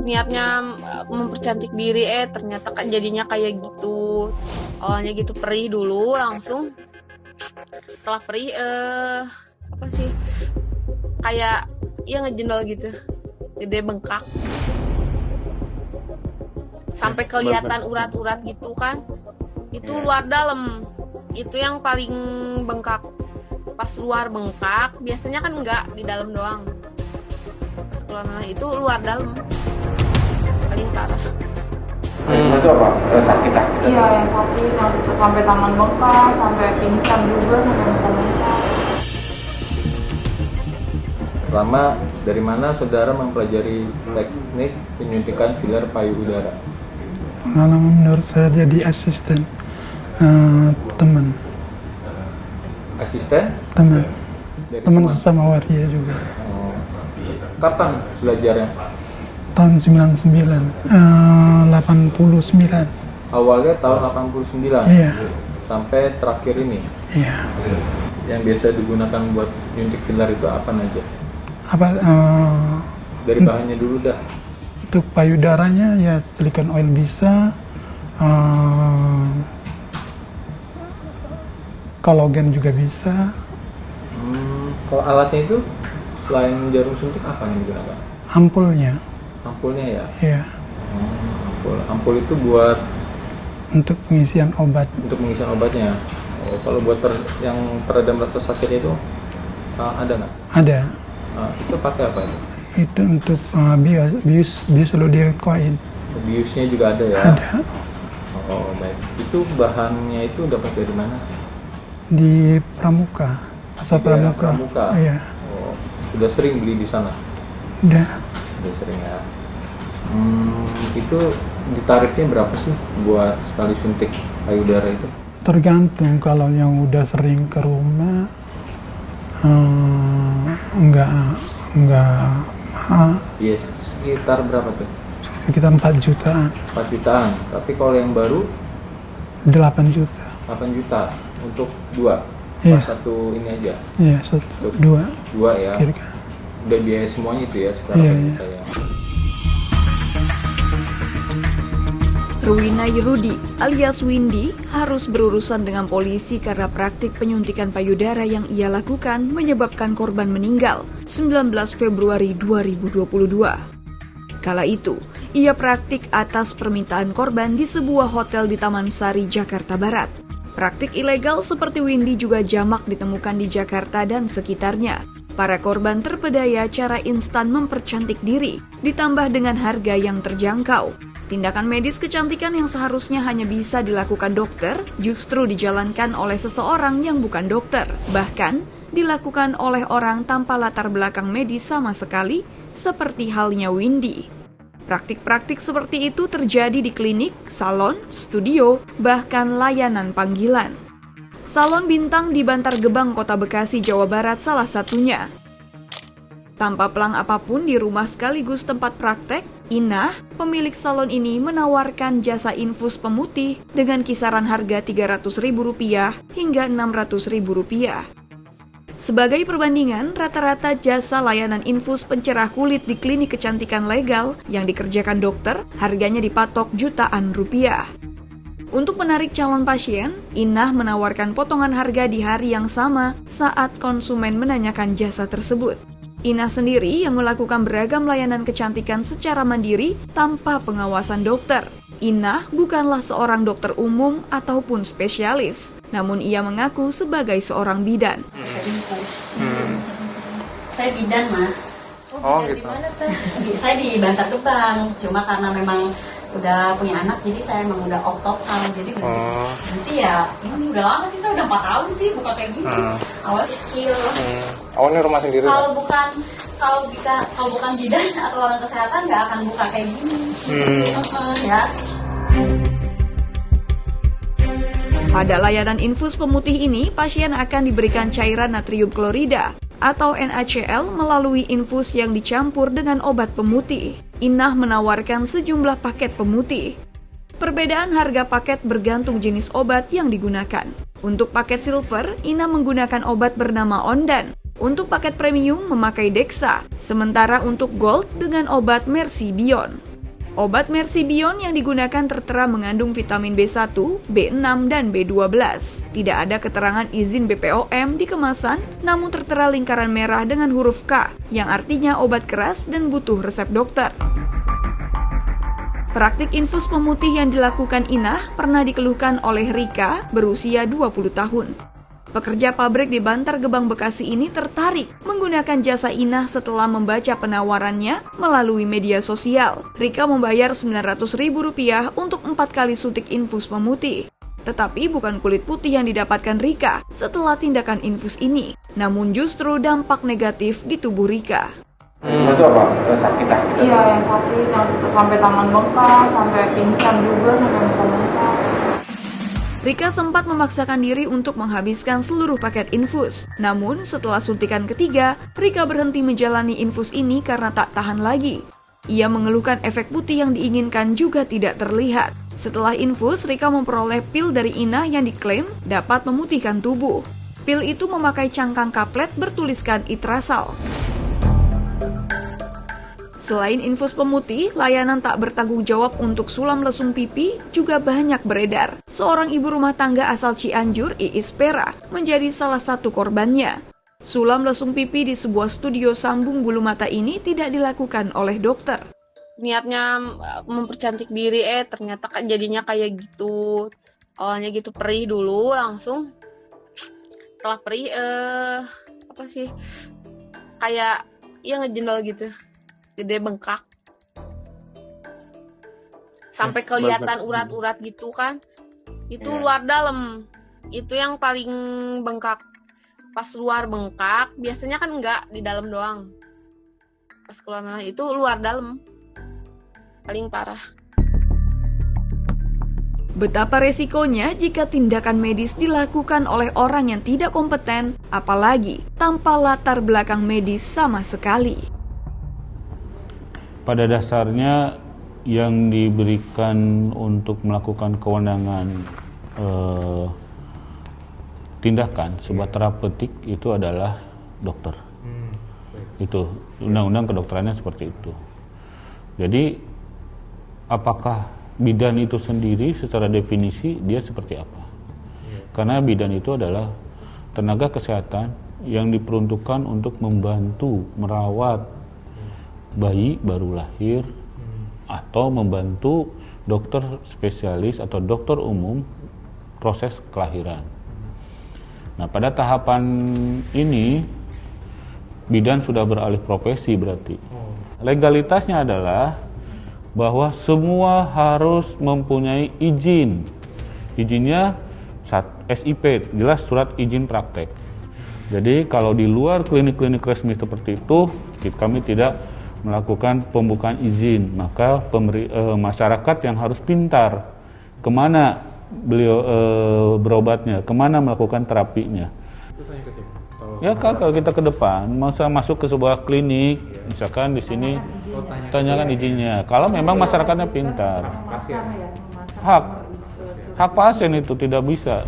niatnya mempercantik diri, ternyata kan jadinya kayak gitu. Awalnya gitu perih dulu langsung. Setelah perih apa sih, kayak ya ngejendol gitu, gede bengkak sampai kelihatan urat-urat gitu kan. Itu luar dalam, itu yang paling bengkak. Pas luar bengkak biasanya kan enggak, di dalam doang. Pas keluar itu luar dalam paling parah. Itu apa? Sakit ah? Iya, yang sakit, yang sampai tangan bengkak, sampai pingsan juga, sampai muntah-muntah. Dari mana saudara mempelajari teknik penyuntikan filler payudara? Pengalaman menurut saya jadi asisten teman sesama waria juga. Kapan belajarnya? Tahun 99, 89. Awalnya tahun 89? Iya. Sampai terakhir ini? Iya. Yang biasa digunakan buat nyuntik filler itu apa aja? Dari bahannya dulu dah. Untuk payudaranya ya silikon oil bisa, kolagen juga bisa. Kalau alatnya itu selain jarum suntik apa yang digunakan? Ampulnya ya? iya. Ampul itu buat untuk pengisian obat. Untuk pengisian obatnya. Kalau buat yang peredam rasa sakit itu ada nggak? Ada. Itu pakai apa itu? Itu untuk bius ludicoin. Biusnya juga ada ya? Ada. Oh baik. Itu bahannya itu dapat dari mana? Di Pramuka, pasar Pramuka. Iya. Oh, sudah sering beli di sana? Udah sering ya. Itu tarifnya berapa sih buat sekali suntik payudara itu? Tergantung, kalau yang udah sering ke rumah enggak mahal. Iya, sekitar berapa tuh? Sekitar 4 jutaan. 4 jutaan. Tapi kalau yang baru 8 juta. 8 juta untuk 2. Iya. Satu ini aja. Iya, dua. 2 ya. Kira-kira. Udah biaya semuanya itu ya sekarang. Iya. Saya. Ruwinai Rudi alias Windy harus berurusan dengan polisi karena praktik penyuntikan payudara yang ia lakukan menyebabkan korban meninggal 19 Februari 2022. Kala itu, ia praktik atas permintaan korban di sebuah hotel di Taman Sari, Jakarta Barat. Praktik ilegal seperti Windy juga jamak ditemukan di Jakarta dan sekitarnya. Para korban terpedaya cara instan mempercantik diri, ditambah dengan harga yang terjangkau. Tindakan medis kecantikan yang seharusnya hanya bisa dilakukan dokter, justru dijalankan oleh seseorang yang bukan dokter. Bahkan, dilakukan oleh orang tanpa latar belakang medis sama sekali, seperti halnya Windy. Praktik-praktik seperti itu terjadi di klinik, salon, studio, bahkan layanan panggilan. Salon Bintang di Bantar Gebang, Kota Bekasi, Jawa Barat salah satunya. Tanpa pelang apapun di rumah sekaligus tempat praktek, Inah, pemilik salon ini menawarkan jasa infus pemutih dengan kisaran harga Rp300.000 hingga Rp600.000. Sebagai perbandingan, rata-rata jasa layanan infus pencerah kulit di klinik kecantikan legal yang dikerjakan dokter, harganya dipatok jutaan rupiah. Untuk menarik calon pasien, Inah menawarkan potongan harga di hari yang sama saat konsumen menanyakan jasa tersebut. Inah sendiri yang melakukan beragam layanan kecantikan secara mandiri tanpa pengawasan dokter. Inah bukanlah seorang dokter umum ataupun spesialis, namun ia mengaku sebagai seorang bidan. Saya bidan, Mas. Oh gitu. Saya di Bantar Gebang, cuma karena memang udah punya anak, jadi saya emang udah off-total. Jadi nanti ya, ini udah lama sih, saya udah 4 tahun sih buka kayak gini. Awal kecil. Awalnya rumah sendiri. Kalau bukan bidan atau orang kesehatan nggak akan buka kayak gini. Ya. Pada layanan infus pemutih ini, pasien akan diberikan cairan natrium klorida atau NaCl melalui infus yang dicampur dengan obat pemutih. Inah menawarkan sejumlah paket pemutih. Perbedaan harga paket bergantung jenis obat yang digunakan. Untuk paket silver, Inah menggunakan obat bernama Ondan. Untuk paket premium memakai Dexa, sementara untuk gold dengan obat Mercy Bion. Obat Mercibion yang digunakan tertera mengandung vitamin B1, B6, dan B12. Tidak ada keterangan izin BPOM di kemasan, namun tertera lingkaran merah dengan huruf K, yang artinya obat keras dan butuh resep dokter. Praktik infus pemutih yang dilakukan Inah pernah dikeluhkan oleh Rika, berusia 20 tahun. Pekerja pabrik di Bantar Gebang, Bekasi ini tertarik menggunakan jasa Inah setelah membaca penawarannya melalui media sosial. Rika membayar Rp900.000 untuk 4 kali suntik infus pemutih. Tetapi bukan kulit putih yang didapatkan Rika setelah tindakan infus ini, namun justru dampak negatif di tubuh Rika. Itu apa? Sakit ah? Iya, yang sakit, yang sampai tangan bengkak, sampai pingsan juga, sampai muka bengkak. Rika sempat memaksakan diri untuk menghabiskan seluruh paket infus. Namun setelah suntikan ketiga, Rika berhenti menjalani infus ini karena tak tahan lagi. Ia mengeluhkan efek putih yang diinginkan juga tidak terlihat. Setelah infus, Rika memperoleh pil dari Inah yang diklaim dapat memutihkan tubuh. Pil itu memakai cangkang kaplet bertuliskan Itrasal. Selain infus pemutih, layanan tak bertanggung jawab untuk sulam lesung pipi juga banyak beredar. Seorang ibu rumah tangga asal Cianjur, Iis Pera, menjadi salah satu korbannya. Sulam lesung pipi di sebuah studio sambung bulu mata ini tidak dilakukan oleh dokter. Niatnya mempercantik diri, ternyata jadinya kayak gitu. Awalnya gitu perih dulu langsung. Setelah perih, kayak ngejendol gitu. Gede bengkak sampai kelihatan urat-urat gitu kan, itu luar dalam, itu yang paling bengkak. Pas luar bengkak biasanya kan enggak di dalam doang, pas keluar itu luar dalam paling parah. Betapa resikonya jika tindakan medis dilakukan oleh orang yang tidak kompeten, apalagi tanpa latar belakang medis sama sekali. Pada dasarnya yang diberikan untuk melakukan kewenangan tindakan sebuah terapeutik itu adalah dokter. Itu undang-undang kedokterannya seperti itu. Jadi apakah bidan itu sendiri secara definisi dia seperti apa? Karena bidan itu adalah tenaga kesehatan yang diperuntukkan untuk membantu merawat bayi baru lahir atau membantu dokter spesialis atau dokter umum proses kelahiran. Nah, pada tahapan ini bidan sudah beralih profesi berarti. Legalitasnya adalah bahwa semua harus mempunyai izin. Izinnya SIP, jelas surat izin praktek. Jadi kalau di luar klinik-klinik resmi seperti itu, kami tidak melakukan pembukaan izin, maka masyarakat yang harus pintar kemana beliau berobatnya, kemana melakukan terapinya. Ya kalau kita ke depan masa masuk ke sebuah klinik, misalkan di sini tanyakan izinnya. Kalau memang masyarakatnya pintar, hak pasien itu tidak bisa